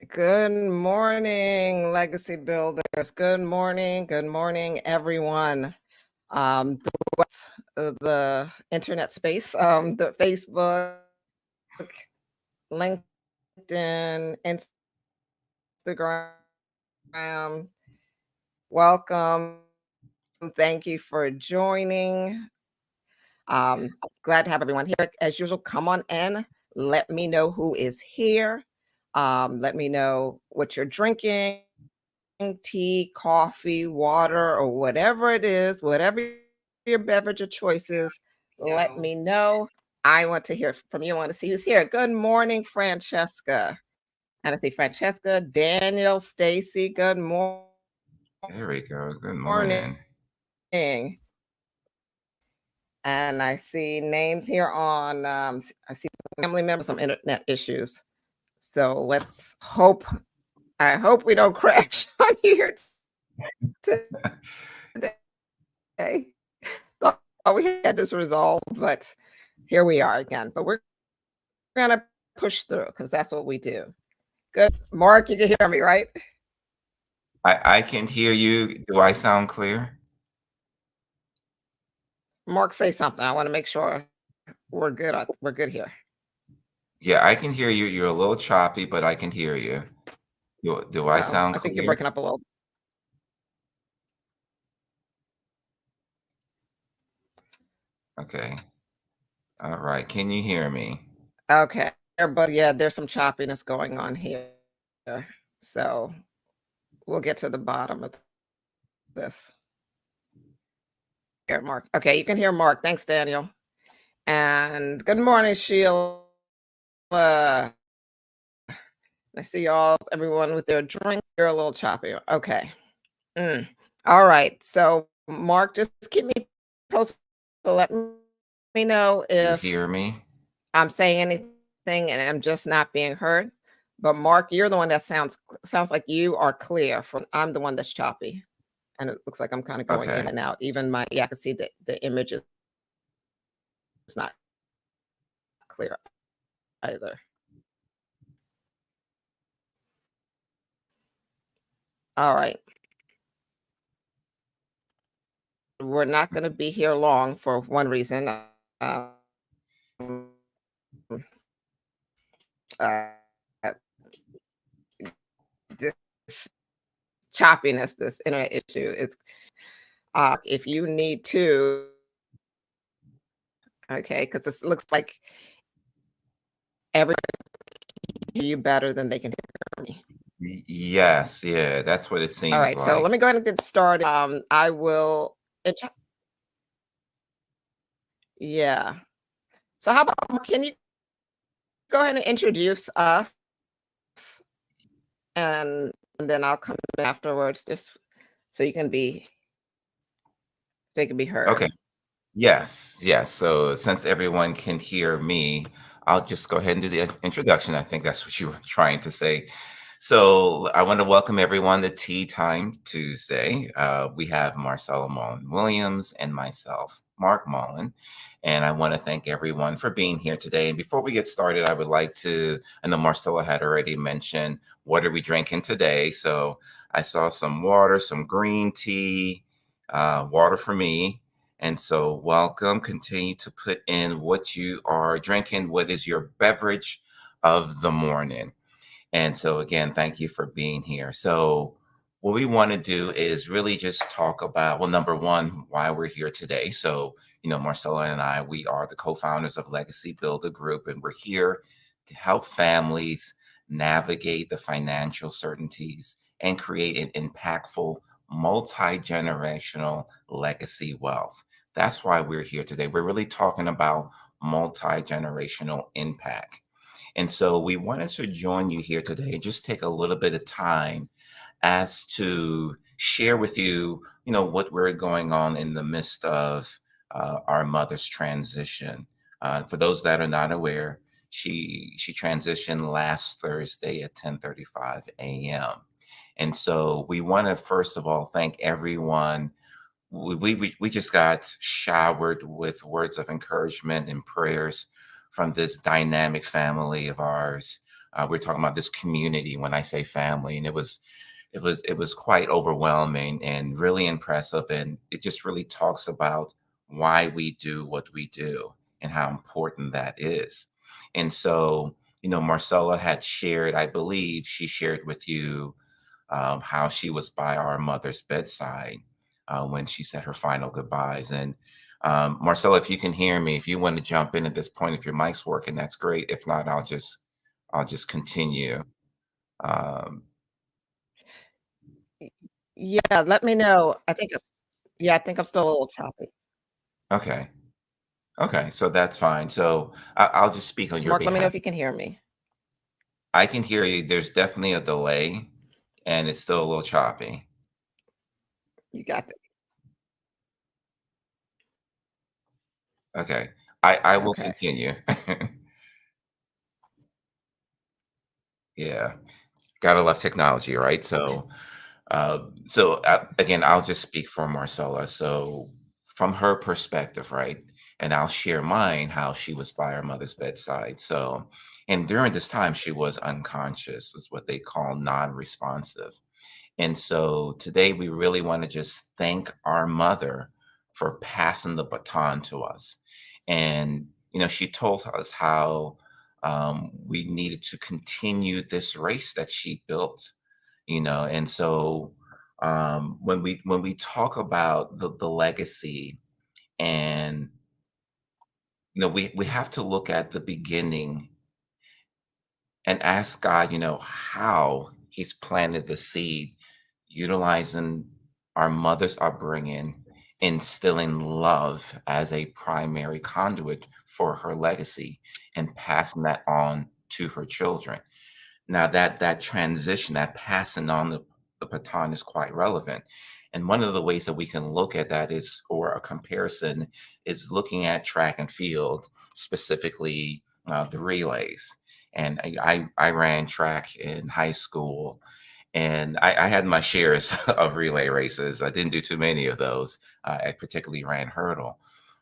Good morning, legacy builders. Good morning, everyone. The internet space, the Facebook, LinkedIn, Instagram. Welcome. Thank you for joining. Glad to have everyone here. As usual, come on in. Let me know who is here. Let me know what you're drinking. Tea, coffee, water, or whatever it is, whatever your beverage of choice is, let me know. I want to hear from you. I want to see who's here. Good morning, Francesca. And I see Francesca, Daniel, Stacy. Good There we go. Good morning. morning. And I see names here on, I see family members, some internet issues. So I hope we don't crash on here today. Thought we had this resolved, but here we are again. But we're gonna push through because that's what we do. Good. Mark, you can hear me, right? I can hear you. Do I sound clear? Mark, say something. I want to make sure we're good. We're good here. Yeah, I can hear you. You're a little choppy, but I can hear you. Do I Oh, sound I think you're clear? breaking up a little. Okay. All right. Can you hear me? Okay. But yeah, there's some choppiness going on here. So we'll get to the bottom of this. Here, Mark. Okay, you can hear Mark. Thanks, Daniel. And good morning, Sheila. I see everyone with their drink. You're a little choppy. Okay. All right. So, Mark, just keep me posted. So let me know You if hear me? I'm saying anything and I'm just not being heard. But Mark, you're the one that sounds like you are clear. I'm the one that's choppy, and it looks like I'm kind of going in Okay. and out. Even I can see that the image is not clear either. All right. We're not going to be here long for one reason. Um, uh, this choppiness, this internet issue is if you need to, okay, because this looks like everyone can hear you better than they can hear me. Yes. Yeah, that's what it All seems right, so let like. me go ahead and get started. I will, yeah. So how about, can you go ahead and introduce us, and then I'll come afterwards, just so you can be, so you can be heard. Okay. Yes. Yes. So since everyone can hear me, I'll just go ahead and do the introduction. I think that's what you were trying to say. So I want to welcome everyone to Tea Time Tuesday. We have Marcella Mullen Williams and myself, Mark Mullen. And I want to thank everyone for being here today. And before we get started, I would like to, I know Marcella had already mentioned, what are we drinking today? So I saw some water, some green tea, water for me. And so, welcome. Continue to put in what you are drinking. What is your beverage of the morning? And so, again, thank you for being here. So, what we want to do is really just talk about, well, number one, why we're here today. So, Marcella and I, we are the co founders of Legacy Builder Group, and we're here to help families navigate the financial certainties and create an impactful, multi generational legacy wealth. That's why we're here today. We're really talking about multi generational impact. And so we wanted to join you here today and just take a little bit of time as to share with you, what we're going on in the midst of our mother's transition. For those that are not aware, she transitioned last Thursday at 10:35 a.m. And so we want to first of all thank everyone. We just got showered with words of encouragement and prayers from this dynamic family of ours. We're talking about this community when I say family, and it was quite overwhelming and really impressive, and it just really talks about why we do what we do and how important that is. And so, Marcella had shared, I believe she shared with you how she was by our mother's bedside when she said her final goodbyes. And Marcella, if you can hear me, if you want to jump in at this point, if your mic's working, that's great. If not, I'll just continue. Um, Y Yeah, let me know. I think I'm still a little choppy. okay, okay, so that's fine. So I'll just speak on your Mark, let me know behalf. if you can hear me. I can hear you. There's definitely a delay, and it's still a little choppy. You got that. Okay, I will Okay. continue. Yeah, gotta love technology, right? Again, I'll just speak for Marcella. So, from her perspective, right, and I'll share mine how she was by her mother's bedside. So, and during this time, she was unconscious, is what they call non-responsive. And so today we really want to just thank our mother for passing the baton to us. And, she told us how we needed to continue this race that she built, and so when we talk about the legacy, and we have to look at the beginning and ask God, how He's planted the seed, utilizing our mother's upbringing, instilling love as a primary conduit for her legacy, and passing that on to her children. Now that transition, that passing on the baton is quite relevant. And one of the ways that we can look at that is, or a comparison, is looking at track and field, specifically the relays. And I ran track in high school, and I had my shares of relay races. I didn't do too many of those. I particularly ran hurdle.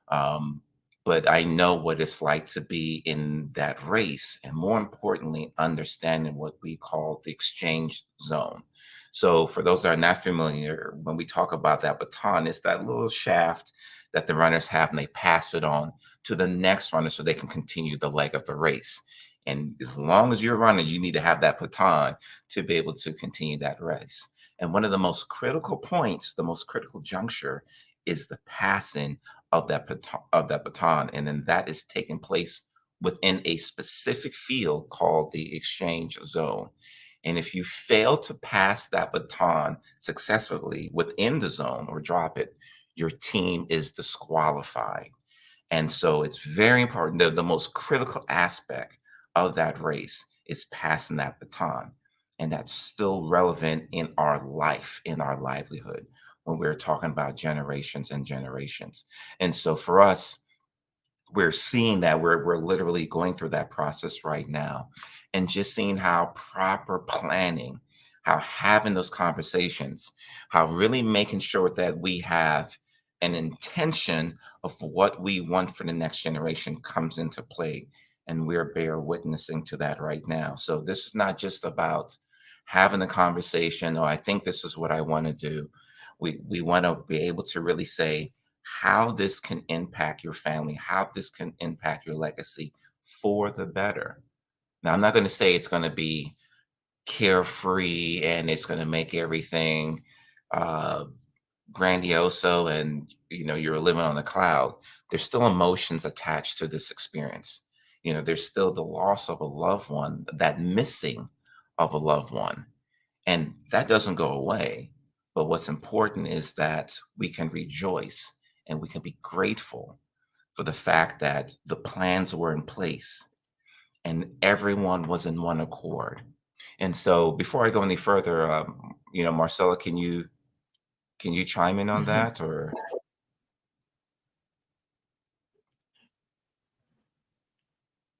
Um, but I know what it's like to be in that race, and more importantly, understanding what we call the exchange zone. So, for those that are not familiar, when we talk about that baton, it's that little shaft that the runners have, and they pass it on to the next runner so they can continue the leg of the race. And as long as you're running, you need to have that baton to be able to continue that race. And one of the most critical points, the most critical juncture, is the passing of that baton, and then that is taking place within a specific field called the exchange zone. And if you fail to pass that baton successfully within the zone or drop it, your team is disqualified. And so it's very important. The most critical aspect of that race is passing that baton. And that's still relevant in our life, in our livelihood, when we're talking about generations and generations. And so for us, we're seeing that we're literally going through that process right now, and just seeing how proper planning, how having those conversations, how really making sure that we have an intention of what we want for the next generation comes into play, and we're bear witnessing to that right now. So this is not just about having a conversation, or I think this is what I want to do. We want to be able to really say how this can impact your family, how this can impact your legacy for the better. Now, I'm not going to say it's going to be carefree and it's going to make everything uh, grandioso, and you're living on a cloud. There's still emotions attached to this experience. There's still the loss of a loved one, that missing of a loved one, and that doesn't go away. But what's important is that we can rejoice and we can be grateful for the fact that the plans were in place and everyone was in one accord. And so before I go any further, Marcella, can you chime in on Mhm. that? Or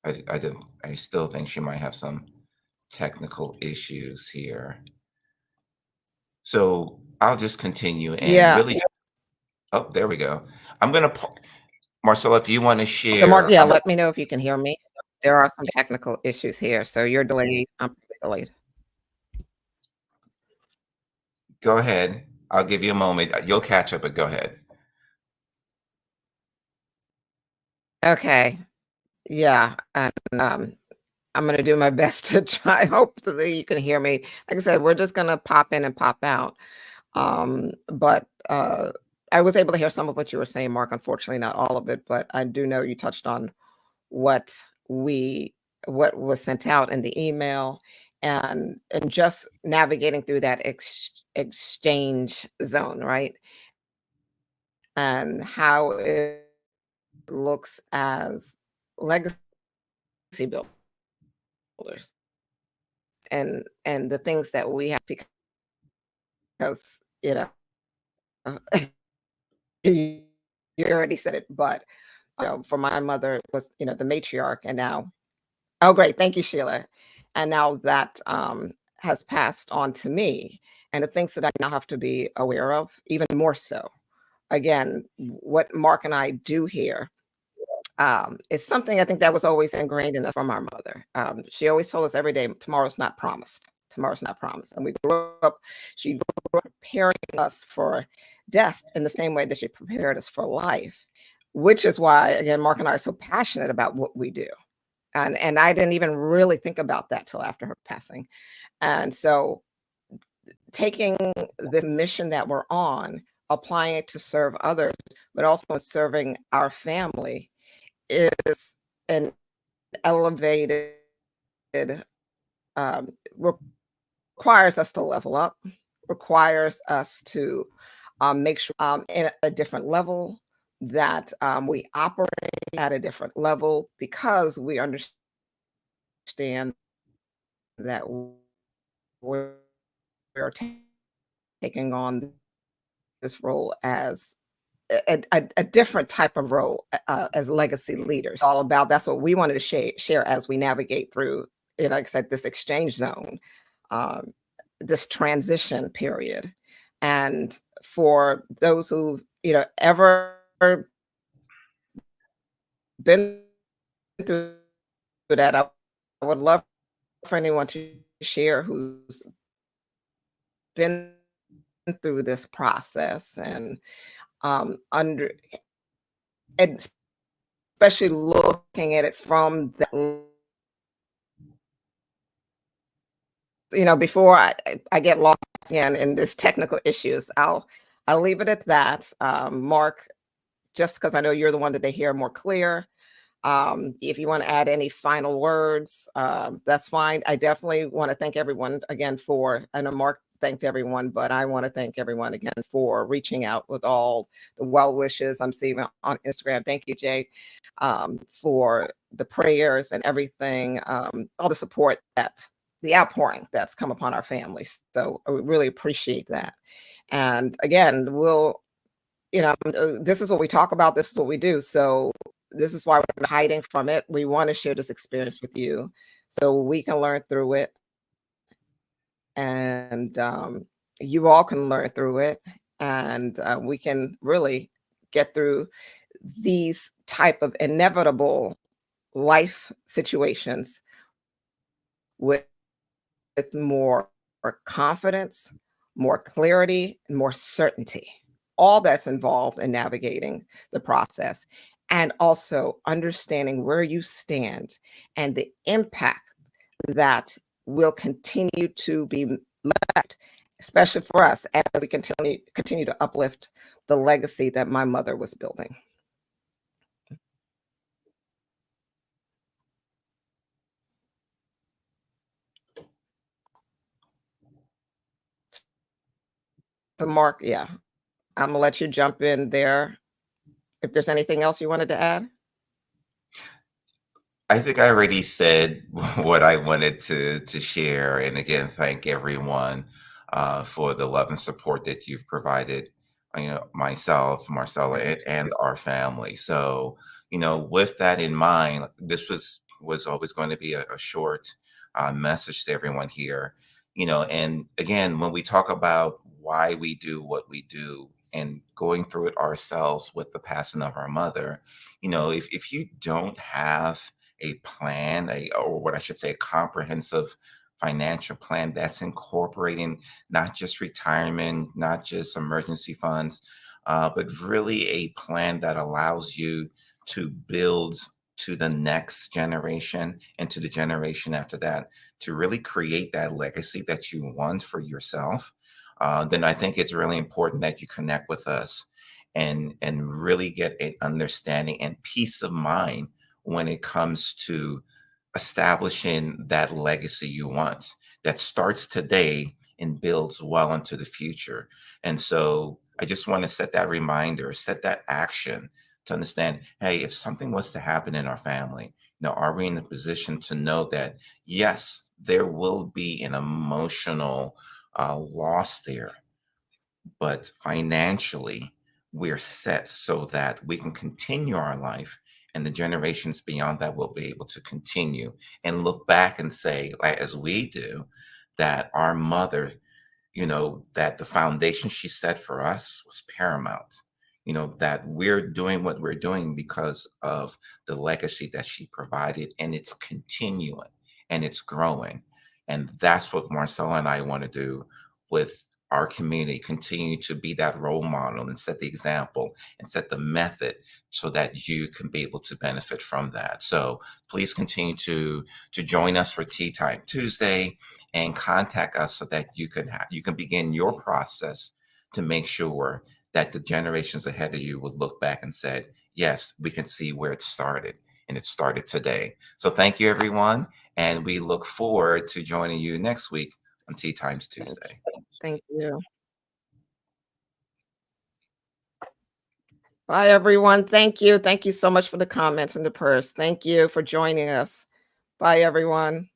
I still think she might have some technical issues here. So I'll just continue and Yeah. really, oh, there we go. I'm gonna Marcella, if you want to So Mark, share, yeah, let me know if you can hear me. There are some technical issues here, so you're delayed, I'm pretty delayed. Go ahead. I'll give you a moment. You'll catch up, but go ahead. Okay, yeah, and, I'm gonna do my best to try. Hopefully, you can hear me. Like I said, we're just gonna pop in and pop out. But I was able to hear some of what you were saying, Mark. Unfortunately, not all of it, but I do know you touched on what we what was sent out in the email, and just navigating through that exchange zone, right? And how it looks as legacy builders and the things that we have because you know you already said it, but for my mother was the matriarch, and now oh great, thank you, Sheila, and now that has passed on to me, and the things that I now have to be aware of even more so. Again, what Mark and I do here it's something I think that was always ingrained in us from our mother. She always told us every day, tomorrow's not promised. Tomorrow's not promised. And we grew up, she grew up preparing us for death in the same way that she prepared us for life, which is why, again, Mark and I are so passionate about what we do. And I didn't even really think about that till after her passing. And so taking this mission that we're on, applying it to serve others, but also serving our family is an elevated um, requires us to level up, requires us to make sure in a different level that we operate at a different level because we understand that we're, we're taking on this role as a different type of role as legacy leaders. All about that's what we wanted to share as we navigate through, like I said, this exchange zone, um, this transition period, and for those who ever been through that, I would love for anyone to share who's been through this process and under and especially looking at it from that, before I get lost again in this technical issues, I'll leave it at that. Mark, just because I know you're the one that they hear more clear. If you want to add any final words, that's fine. I definitely want to thank everyone again I know Mark thanked everyone, but I want to thank everyone again for reaching out with all the well wishes I'm seeing on Instagram. Thank you, Jay, for the prayers and everything, all the support the outpouring that's come upon our families. So I really appreciate that. And again, this is what we talk about. This is what we do. So this is why we're not hiding from it. We want to share this experience with you so we can learn through it, and you all can learn through it, and we can really get through these type of inevitable life situations with more confidence, more clarity, and more certainty. All that's involved in navigating the process, and also understanding where you stand and the impact that will continue to be left, especially for us as we continue to uplift the legacy that my mother was building. So Mark, yeah, I'm gonna let you jump in there if there's anything else you wanted to add. I think I already said what I wanted to share, and again, thank everyone for the love and support that you've provided. Myself, Marcella, and our family. So, with that in mind, this was always going to be a short message to everyone here. And again, when we talk about why we do what we do and going through it ourselves with the passing of our mother, if you don't have a plan, or what I should say, a comprehensive financial plan that's incorporating not just retirement, not just emergency funds, but really a plan that allows you to build to the next generation and to the generation after that, to really create that legacy that you want for yourself. Then I think it's really important that you connect with us and really get an understanding and peace of mind when it comes to establishing that legacy you want that starts today and builds well into the future. And so I just want to set that reminder, set that action to understand, hey, if something was to happen in our family, are we in the position to know that, yes, there will be an emotional loss there, but financially, we're set so that we can continue our life and the generations beyond that will be able to continue and look back and say, like as we do, that our mother, that the foundation she set for us was paramount. That we're doing what we're doing because of the legacy that she provided, and it's continuing and it's growing. And that's what Marcella and I want to do with our community, continue to be that role model and set the example and set the method so that you can be able to benefit from that. So please continue to join us for Tea Time Tuesday and contact us so that you can begin your process to make sure that the generations ahead of you would look back and said, yes, we can see where it started, and it started today. So thank you, everyone, and we look forward to joining you next week on Tea Times Thank Tuesday. thank you. Bye, everyone. Thank you. Thank you so much for the comments and the prayers. Thank you for joining us. Bye, everyone.